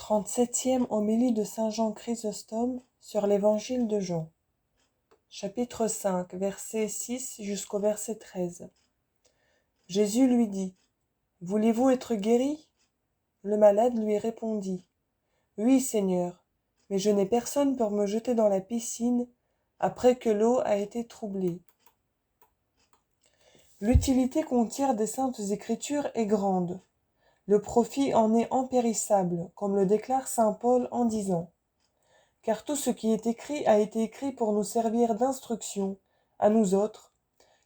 37e homélie de saint Jean Chrysostome sur l'évangile de Jean. Chapitre 5, verset 6 jusqu'au verset 13. Jésus lui dit : « Voulez-vous être guéri ? » Le malade lui répondit : « Oui, Seigneur, mais je n'ai personne pour me jeter dans la piscine après que l'eau a été troublée. » L'utilité qu'on tire des saintes Écritures est grande. Le profit en est impérissable, comme le déclare saint Paul en disant : « Car tout ce qui est écrit a été écrit pour nous servir d'instruction, à nous autres,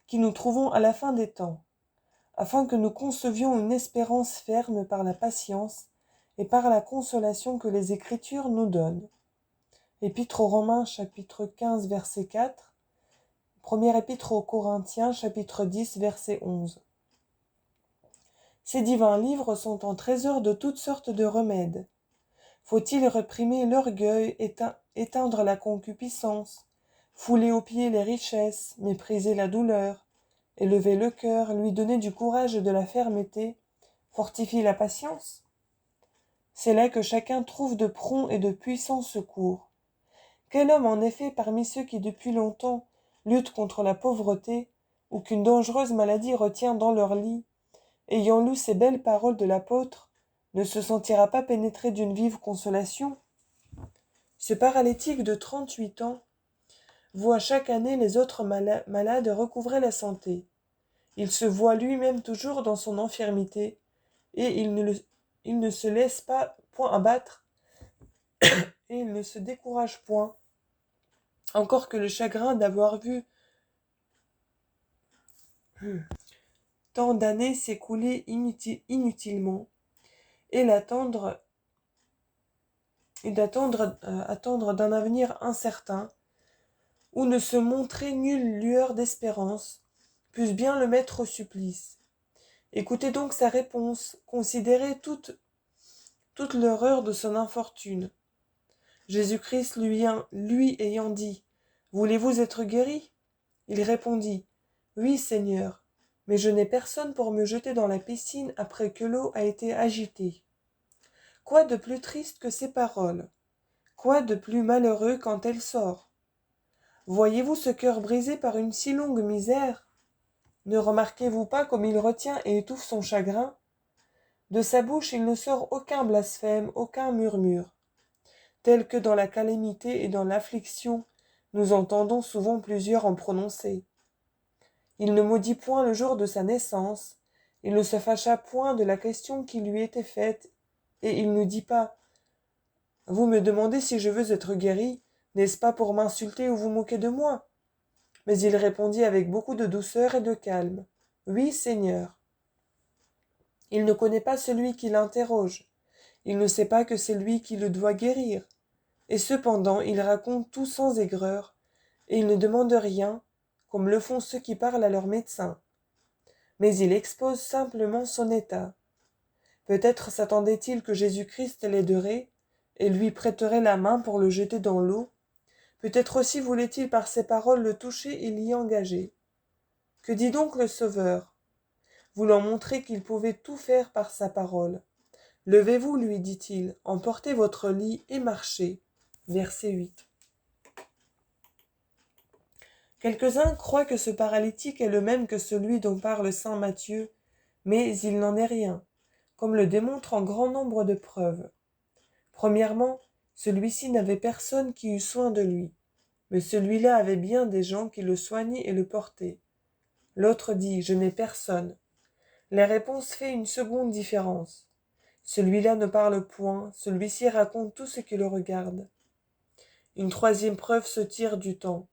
qui nous trouvons à la fin des temps, afin que nous concevions une espérance ferme par la patience et par la consolation que les Écritures nous donnent. » Épître aux Romains, chapitre 15, verset 4. Première épître aux Corinthiens, chapitre 10, verset 11. Ces divins livres sont un trésor de toutes sortes de remèdes. Faut-il réprimer l'orgueil, éteindre la concupiscence, fouler aux pieds les richesses, mépriser la douleur, élever le cœur, lui donner du courage et de la fermeté, fortifier la patience ? C'est là que chacun trouve de prompts et de puissants secours. Quel homme en effet parmi ceux qui depuis longtemps luttent contre la pauvreté, ou qu'une dangereuse maladie retient dans leur lit, ayant lu ces belles paroles de l'apôtre, ne se sentira pas pénétré d'une vive consolation ? Ce paralytique de 38 ans voit chaque année les autres malades recouvrer la santé. Il se voit lui-même toujours dans son infirmité, et il ne se laisse point abattre, et il ne se décourage point, encore que le chagrin d'avoir vu tant d'années s'écouler inutilement, et d'attendre d'un avenir incertain, où ne se montrait nulle lueur d'espérance, puisse bien le mettre au supplice. Écoutez donc sa réponse, considérez toute l'horreur de son infortune. Jésus-Christ lui ayant dit : « Voulez-vous être guéri ? » Il répondit : « Oui, Seigneur, mais je n'ai personne pour me jeter dans la piscine après que l'eau a été agitée. » Quoi de plus triste que ces paroles ? Quoi de plus malheureux quand elle sort ? Voyez-vous ce cœur brisé par une si longue misère ? Ne remarquez-vous pas comme il retient et étouffe son chagrin ? De sa bouche il ne sort aucun blasphème, aucun murmure. Tel que dans la calamité et dans l'affliction, nous entendons souvent plusieurs en prononcer. Il ne maudit point le jour de sa naissance, il ne se fâcha point de la question qui lui était faite, et il ne dit pas : « Vous me demandez si je veux être guéri, n'est-ce pas pour m'insulter ou vous moquer de moi ? » Mais il répondit avec beaucoup de douceur et de calme : « Oui, Seigneur. » Il ne connaît pas celui qui l'interroge, il ne sait pas que c'est lui qui le doit guérir, et cependant il raconte tout sans aigreur, et il ne demande rien, comme le font ceux qui parlent à leur médecin. Mais il expose simplement son état. Peut-être s'attendait-il que Jésus-Christ l'aiderait, et lui prêterait la main pour le jeter dans l'eau. Peut-être aussi voulait-il par ses paroles le toucher et l'y engager. Que dit donc le Sauveur ? Voulant montrer qu'il pouvait tout faire par sa parole. « Levez-vous, lui dit-il, emportez votre lit et marchez. » Verset 8. Quelques-uns croient que ce paralytique est le même que celui dont parle saint Matthieu, mais il n'en est rien, comme le démontrent en grand nombre de preuves. Premièrement, celui-ci n'avait personne qui eût soin de lui, mais celui-là avait bien des gens qui le soignaient et le portaient. L'autre dit : « Je n'ai personne. » La réponse fait une seconde différence. Celui-là ne parle point, celui-ci raconte tout ce qui le regarde. Une troisième preuve se tire du temps.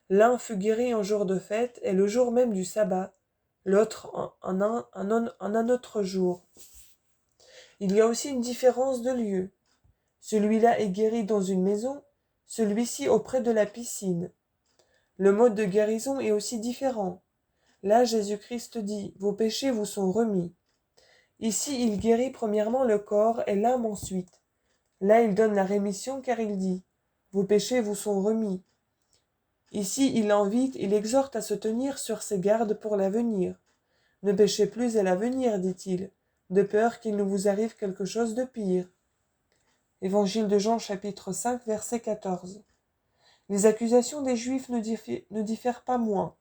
L'un fut guéri en jour de fête et le jour même du sabbat, l'autre en un autre jour. Il y a aussi une différence de lieu. Celui-là est guéri dans une maison, celui-ci auprès de la piscine. Le mode de guérison est aussi différent. Là, Jésus-Christ dit : « Vos péchés vous sont remis. » Ici, il guérit premièrement le corps et l'âme ensuite. Là, il donne la rémission car il dit : « Vos péchés vous sont remis. » Ici, il invite, il exhorte à se tenir sur ses gardes pour l'avenir. « Ne péchez plus à l'avenir, dit-il, de peur qu'il ne vous arrive quelque chose de pire. » Évangile de Jean chapitre 5 verset 14. Les accusations des Juifs ne diffèrent pas moins.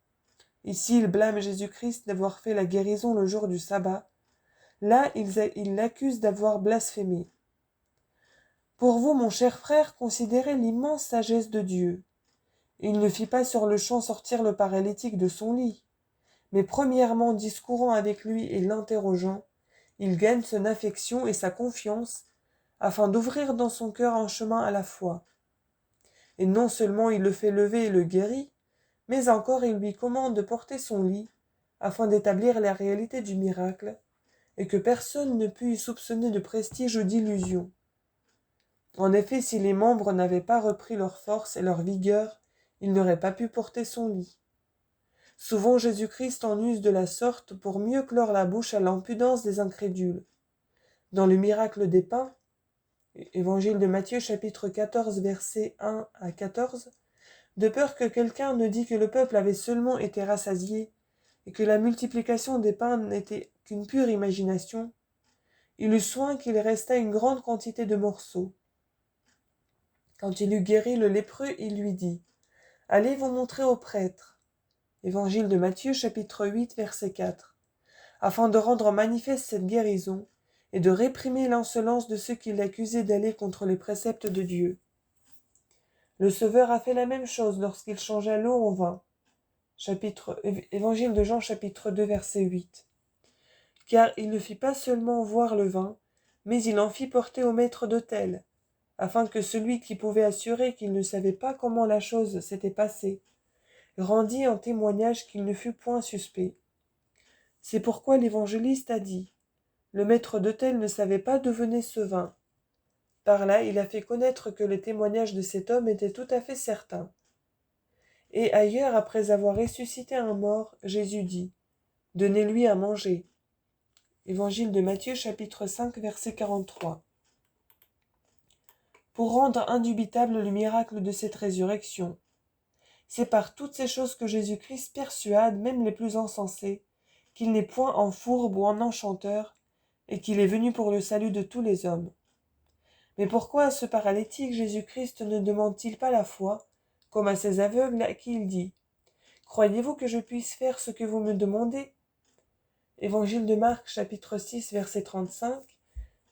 Ici, ils blâment Jésus-Christ d'avoir fait la guérison le jour du sabbat. Là, ils l'accusent d'avoir blasphémé. Pour vous, mon cher frère, considérez l'immense sagesse de Dieu. Il ne fit pas sur le champ sortir le paralytique de son lit, mais premièrement, discourant avec lui et l'interrogeant, il gagne son affection et sa confiance, afin d'ouvrir dans son cœur un chemin à la foi. Et non seulement il le fait lever et le guérit, mais encore il lui commande de porter son lit, afin d'établir la réalité du miracle, et que personne ne pût y soupçonner de prestige ou d'illusion. En effet, si les membres n'avaient pas repris leur force et leur vigueur, il n'aurait pas pu porter son lit. Souvent Jésus-Christ en use de la sorte pour mieux clore la bouche à l'impudence des incrédules. Dans le miracle des pains, Évangile de Matthieu chapitre 14 versets 1 à 14, de peur que quelqu'un ne dît que le peuple avait seulement été rassasié et que la multiplication des pains n'était qu'une pure imagination, il eut soin qu'il restât une grande quantité de morceaux. Quand il eut guéri le lépreux, il lui dit : « Allez vous montrer au prêtre. » Évangile de Matthieu chapitre 8 verset 4, afin de rendre manifeste cette guérison et de réprimer l'insolence de ceux qui l'accusaient d'aller contre les préceptes de Dieu. Le Sauveur a fait la même chose lorsqu'il changea l'eau en vin. Évangile de Jean chapitre 2 verset 8. Car il ne fit pas seulement voir le vin, mais il en fit porter au maître d'autel, afin que celui qui pouvait assurer qu'il ne savait pas comment la chose s'était passée, rendit en témoignage qu'il ne fut point suspect. C'est pourquoi l'évangéliste a dit : le maître d'autel ne savait pas d'où venait ce vin. Par là, il a fait connaître que le témoignage de cet homme était tout à fait certain. Et ailleurs, après avoir ressuscité un mort, Jésus dit : donnez-lui à manger. Évangile de Matthieu chapitre 5 verset 43. Pour rendre indubitable le miracle de cette résurrection, c'est par toutes ces choses que Jésus-Christ persuade même les plus insensés qu'il n'est point en fourbe ou en enchanteur, et qu'il est venu pour le salut de tous les hommes. Mais pourquoi à ce paralytique Jésus-Christ ne demande-t-il pas la foi, comme à ces aveugles à qui il dit : croyez-vous que je puisse faire ce que vous me demandez ? Évangile de Marc chapitre 6 verset 35,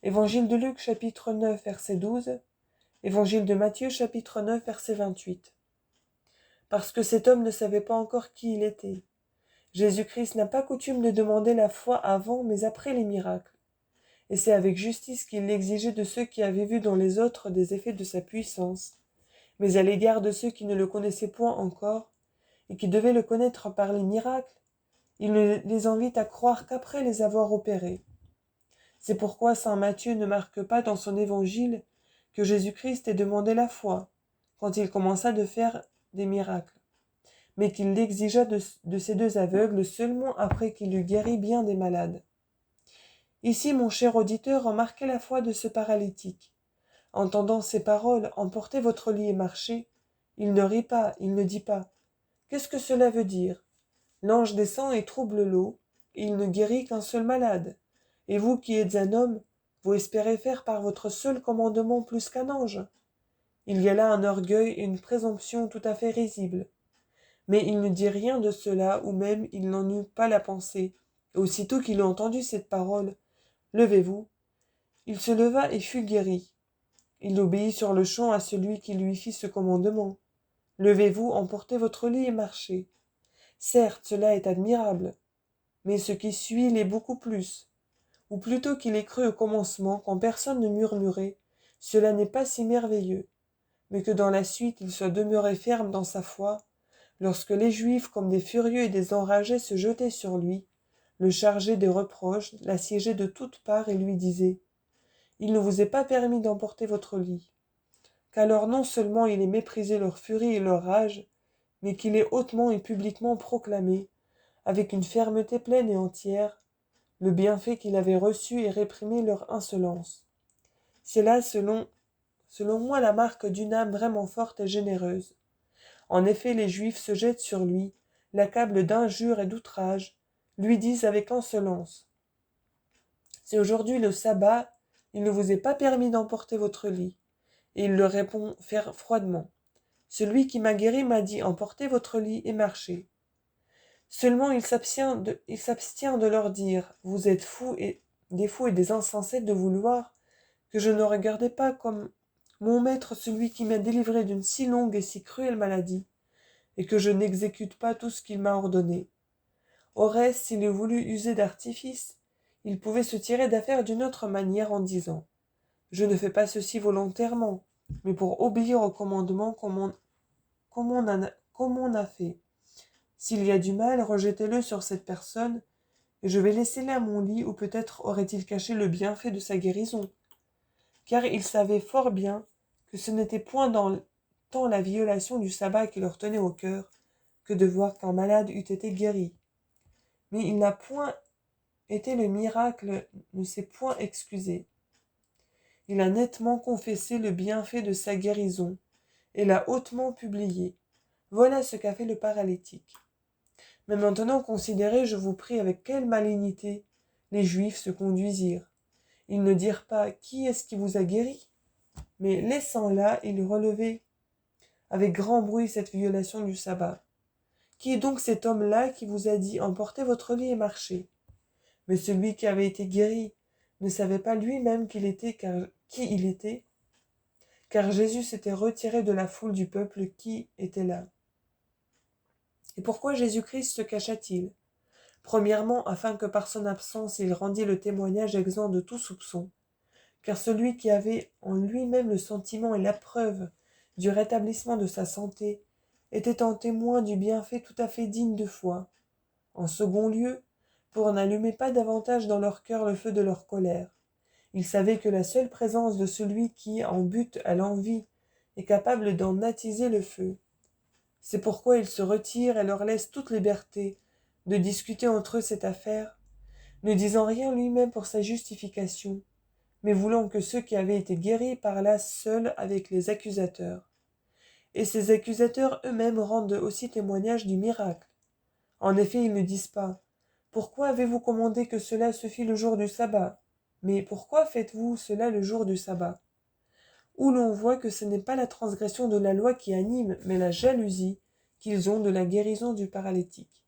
Évangile de Luc chapitre 9 verset 12, Évangile de Matthieu chapitre 9 verset 28. Parce que cet homme ne savait pas encore qui il était. Jésus-Christ n'a pas coutume de demander la foi avant mais après les miracles. Et c'est avec justice qu'il l'exigeait de ceux qui avaient vu dans les autres des effets de sa puissance, mais à l'égard de ceux qui ne le connaissaient point encore, et qui devaient le connaître par les miracles, il ne les invite à croire qu'après les avoir opérés. C'est pourquoi saint Matthieu ne marque pas dans son évangile que Jésus-Christ ait demandé la foi, quand il commença de faire des miracles, mais qu'il l'exigea de ces deux aveugles seulement après qu'il eut guéri bien des malades. Ici, mon cher auditeur, remarquez la foi de ce paralytique. Entendant ces paroles, emportez votre lit et marchez, il ne rit pas, il ne dit pas : qu'est-ce que cela veut dire ? L'ange descend et trouble l'eau, et il ne guérit qu'un seul malade. Et vous qui êtes un homme, vous espérez faire par votre seul commandement plus qu'un ange ? Il y a là un orgueil et une présomption tout à fait risibles. Mais il ne dit rien de cela, ou même il n'en eut pas la pensée. Et aussitôt qu'il eut entendu cette parole : levez-vous, il se leva et fut guéri. Il obéit sur le champ à celui qui lui fit ce commandement. Levez-vous, emportez votre lit et marchez. Certes, cela est admirable, mais ce qui suit l'est beaucoup plus. Ou plutôt qu'il ait cru au commencement, quand personne ne murmurait, cela n'est pas si merveilleux, mais que dans la suite il soit demeuré ferme dans sa foi, lorsque les Juifs, comme des furieux et des enragés, se jetaient sur lui, le chargeaient des reproches, l'assiégeaient de toutes parts et lui disaient : il ne vous est pas permis d'emporter votre lit. Qu'alors non seulement il ait méprisé leur furie et leur rage, mais qu'il ait hautement et publiquement proclamé, avec une fermeté pleine et entière, le bienfait qu'il avait reçu et réprimé leur insolence. C'est là, selon moi, la marque d'une âme vraiment forte et généreuse. En effet, les Juifs se jettent sur lui, l'accablent d'injures et d'outrages, lui disent avec insolence : c'est aujourd'hui le sabbat, il ne vous est pas permis d'emporter votre lit. Et il leur répond froidement. Celui qui m'a guéri m'a dit, emportez votre lit et marchez. Seulement il s'abstient de leur dire, vous êtes fous et des insensés de vouloir que je ne regardais pas comme mon maître celui qui m'a délivré d'une si longue et si cruelle maladie, et que je n'exécute pas tout ce qu'il m'a ordonné. Au reste, s'il eût voulu user d'artifice, il pouvait se tirer d'affaire d'une autre manière en disant « Je ne fais pas ceci volontairement, mais pour obéir au commandement comme on a fait. S'il y a du mal, rejetez-le sur cette personne, et je vais laisser là mon lit où peut-être aurait-il caché le bienfait de sa guérison. » Car il savait fort bien que ce n'était point tant la violation du sabbat qui leur tenait au cœur que de voir qu'un malade eût été guéri. Mais il n'a point été le miracle, ne s'est point excusé. Il a nettement confessé le bienfait de sa guérison et l'a hautement publié. Voilà ce qu'a fait le paralytique. Mais maintenant considérez, je vous prie, avec quelle malignité les Juifs se conduisirent. Ils ne dirent pas « Qui est-ce qui vous a guéri ?» mais laissant là, ils relevaient avec grand bruit cette violation du sabbat. Qui est donc cet homme-là qui vous a dit « Emportez votre lit et marchez » Mais celui qui avait été guéri ne savait pas lui-même qui il était, car Jésus s'était retiré de la foule du peuple qui était là. Et pourquoi Jésus-Christ se cacha-t-il ? Premièrement, afin que par son absence il rendît le témoignage exempt de tout soupçon, car celui qui avait en lui-même le sentiment et la preuve du rétablissement de sa santé était en témoin du bienfait tout à fait digne de foi. En second lieu, pour n'allumer pas davantage dans leur cœur le feu de leur colère. Il savait que la seule présence de celui qui, en bute à l'envie, est capable d'en attiser le feu. C'est pourquoi il se retire et leur laisse toute liberté de discuter entre eux cette affaire, ne disant rien lui-même pour sa justification, mais voulant que ceux qui avaient été guéris parlassent seuls avec les accusateurs. Et ces accusateurs eux-mêmes rendent aussi témoignage du miracle. En effet, ils ne disent pas « Pourquoi avez-vous commandé que cela se fît le jour du sabbat ?» mais « Pourquoi faites-vous cela le jour du sabbat ?» Où l'on voit que ce n'est pas la transgression de la loi qui anime, mais la jalousie qu'ils ont de la guérison du paralytique.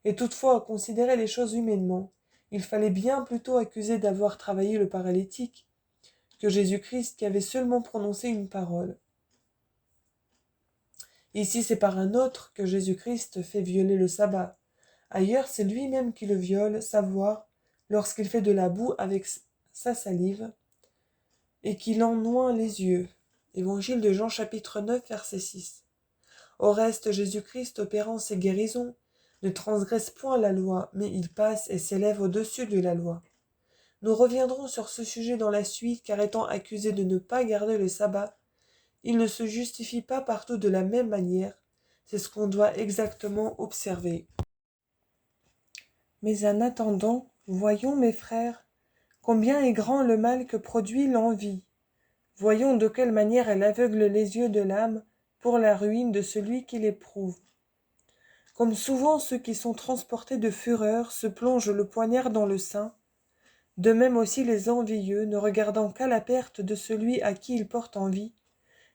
Et toutefois, à considérer les choses humainement, il fallait bien plutôt accuser d'avoir travaillé le paralytique que Jésus-Christ qui avait seulement prononcé une parole. Ici, c'est par un autre que Jésus-Christ fait violer le sabbat. Ailleurs, c'est lui-même qui le viole, savoir, lorsqu'il fait de la boue avec sa salive, et qu'il en noie les yeux. Évangile de Jean chapitre 9, verset 6. Au reste, Jésus-Christ, opérant ses guérisons, ne transgresse point la loi, mais il passe et s'élève au-dessus de la loi. Nous reviendrons sur ce sujet dans la suite, car étant accusé de ne pas garder le sabbat, il ne se justifie pas partout de la même manière, c'est ce qu'on doit exactement observer. Mais en attendant, voyons, mes frères, combien est grand le mal que produit l'envie. Voyons de quelle manière elle aveugle les yeux de l'âme pour la ruine de celui qui l'éprouve. Comme souvent ceux qui sont transportés de fureur se plongent le poignard dans le sein, de même aussi les envieux, ne regardant qu'à la perte de celui à qui ils portent envie,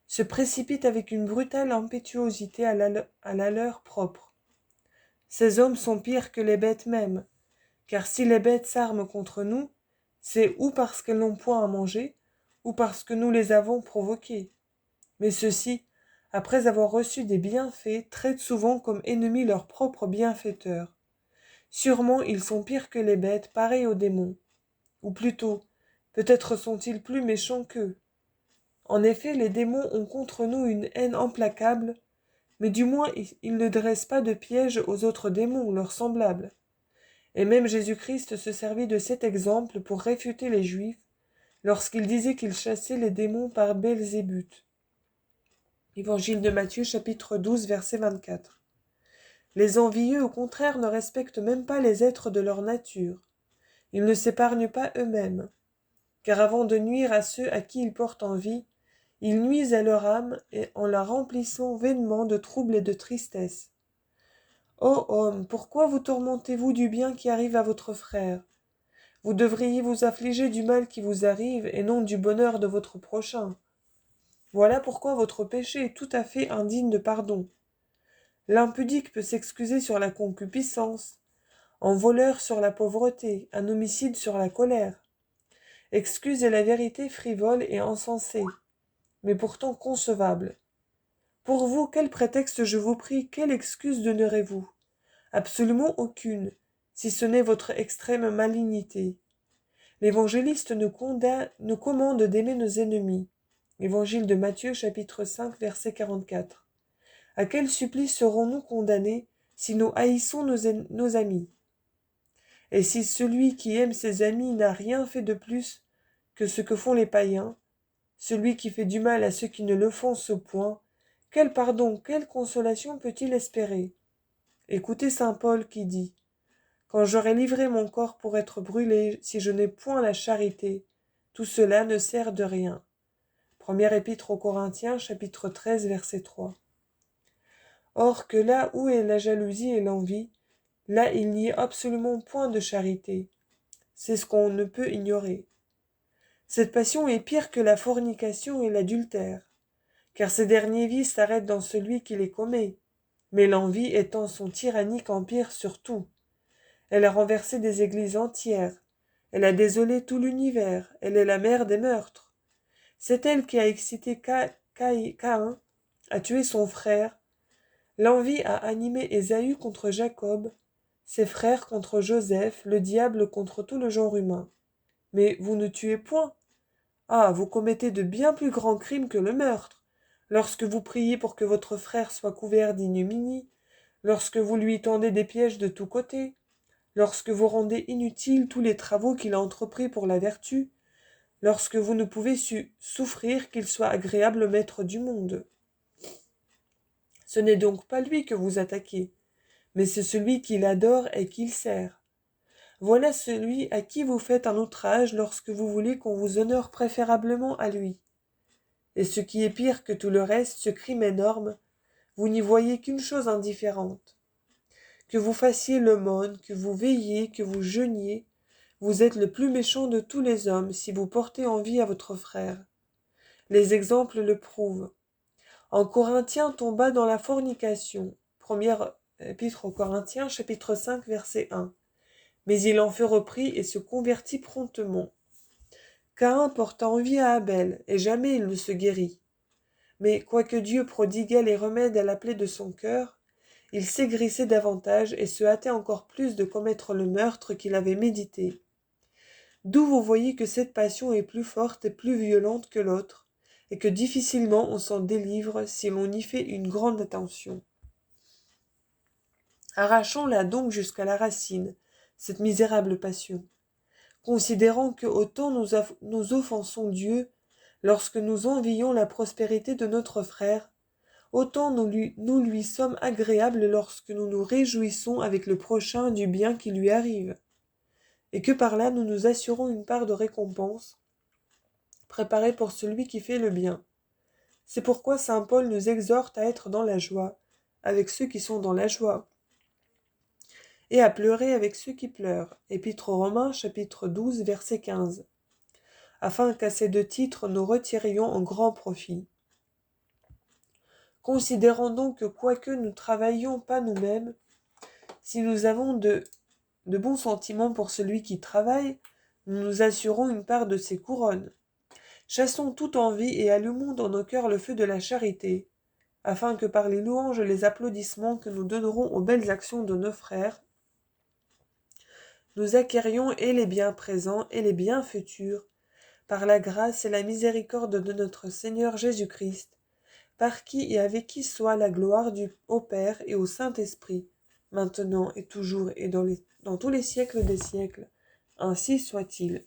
se précipitent avec une brutale impétuosité à la leur propre. Ces hommes sont pires que les bêtes mêmes, car si les bêtes s'arment contre nous, c'est ou parce qu'elles n'ont point à manger, ou parce que nous les avons provoquées. Mais ceux-ci, après avoir reçu des bienfaits, traitent souvent comme ennemis leurs propres bienfaiteurs. Sûrement ils sont pires que les bêtes, pareils aux démons. Ou plutôt, peut-être sont-ils plus méchants qu'eux. En effet, les démons ont contre nous une haine implacable, mais du moins ils ne dressent pas de piège aux autres démons, leurs semblables. Et même Jésus-Christ se servit de cet exemple pour réfuter les Juifs, lorsqu'il disait qu'il chassait les démons par Belzébuth. Évangile de Matthieu, chapitre 12, verset 24. Les envieux, au contraire, ne respectent même pas les êtres de leur nature. Ils ne s'épargnent pas eux-mêmes, car avant de nuire à ceux à qui ils portent envie, ils nuisent à leur âme et en la remplissant vainement de troubles et de tristesse. Ô homme, pourquoi vous tourmentez-vous du bien qui arrive à votre frère ? Vous devriez vous affliger du mal qui vous arrive et non du bonheur de votre prochain. Voilà pourquoi votre péché est tout à fait indigne de pardon. L'impudique peut s'excuser sur la concupiscence, un voleur sur la pauvreté, un homicide sur la colère. Excuse est la vérité frivole et insensée, mais pourtant concevable. Pour vous, quel prétexte je vous prie, quelle excuse donnerez-vous? Absolument aucune, si ce n'est votre extrême malignité. L'évangéliste nous commande d'aimer nos ennemis. Évangile de Matthieu, chapitre 5, verset 44. À quel supplice serons-nous condamnés si nous haïssons nos amis? Et si celui qui aime ses amis n'a rien fait de plus que ce que font les païens, celui qui fait du mal à ceux qui ne le font ce point, quel pardon, quelle consolation peut-il espérer? Écoutez saint Paul qui dit « Quand j'aurai livré mon corps pour être brûlé, si je n'ai point la charité, tout cela ne sert de rien. » Première épître aux Corinthiens, chapitre 13, verset 3. Or que là où est la jalousie et l'envie, là il n'y a absolument point de charité. C'est ce qu'on ne peut ignorer. Cette passion est pire que la fornication et l'adultère, car ces derniers vices s'arrêtent dans celui qui les commet, mais l'envie étend son tyrannique empire sur tout. Elle a renversé des églises entières, elle a désolé tout l'univers, elle est la mère des meurtres. C'est elle qui a excité Caïn à tuer son frère. L'envie a animé Ésaü contre Jacob, ses frères contre Joseph, le diable contre tout le genre humain. Mais vous ne tuez point. Ah, vous commettez de bien plus grands crimes que le meurtre, lorsque vous priez pour que votre frère soit couvert d'ignominie, lorsque vous lui tendez des pièges de tous côtés, lorsque vous rendez inutiles tous les travaux qu'il a entrepris pour la vertu, lorsque vous ne pouvez souffrir qu'il soit agréable maître du monde. Ce n'est donc pas lui que vous attaquez, mais c'est celui qu'il adore et qu'il sert. Voilà celui à qui vous faites un outrage lorsque vous voulez qu'on vous honore préférablement à lui. Et ce qui est pire que tout le reste, ce crime énorme, vous n'y voyez qu'une chose indifférente. Que vous fassiez l'aumône, que vous veilliez, que vous jeûniez, vous êtes le plus méchant de tous les hommes si vous portez envie à votre frère. Les exemples le prouvent. Un Corinthien tomba dans la fornication. Première épître aux Corinthiens, chapitre 5, verset 1. Mais il en fut repris et se convertit promptement. Caïn porta envie à Abel, et jamais il ne se guérit. Mais quoique Dieu prodiguait les remèdes à la plaie de son cœur, il s'aigrissait davantage et se hâtait encore plus de commettre le meurtre qu'il avait médité. D'où vous voyez que cette passion est plus forte et plus violente que l'autre, et que difficilement on s'en délivre si l'on y fait une grande attention. Arrachons-la donc jusqu'à la racine, cette misérable passion. Considérant que autant nous offensons Dieu lorsque nous envions la prospérité de notre frère, autant nous lui sommes agréables lorsque nous nous réjouissons avec le prochain du bien qui lui arrive, et que par là nous nous assurons une part de récompense préparée pour celui qui fait le bien. C'est pourquoi saint Paul nous exhorte à être dans la joie, avec ceux qui sont dans la joie, et à pleurer avec ceux qui pleurent. Épître aux Romains, chapitre 12, verset 15. Afin qu'à ces deux titres nous retirions un grand profit. Considérons donc que quoique nous travaillions pas nous-mêmes, si nous avons de bons sentiments pour celui qui travaille, nous nous assurons une part de ses couronnes. Chassons toute envie et allumons dans nos cœurs le feu de la charité, afin que par les louanges et les applaudissements que nous donnerons aux belles actions de nos frères, nous acquérions et les biens présents et les biens futurs, par la grâce et la miséricorde de notre Seigneur Jésus-Christ, par qui et avec qui soit la gloire au Père et au Saint-Esprit, maintenant et toujours et dans tous les siècles des siècles. Ainsi soit-il.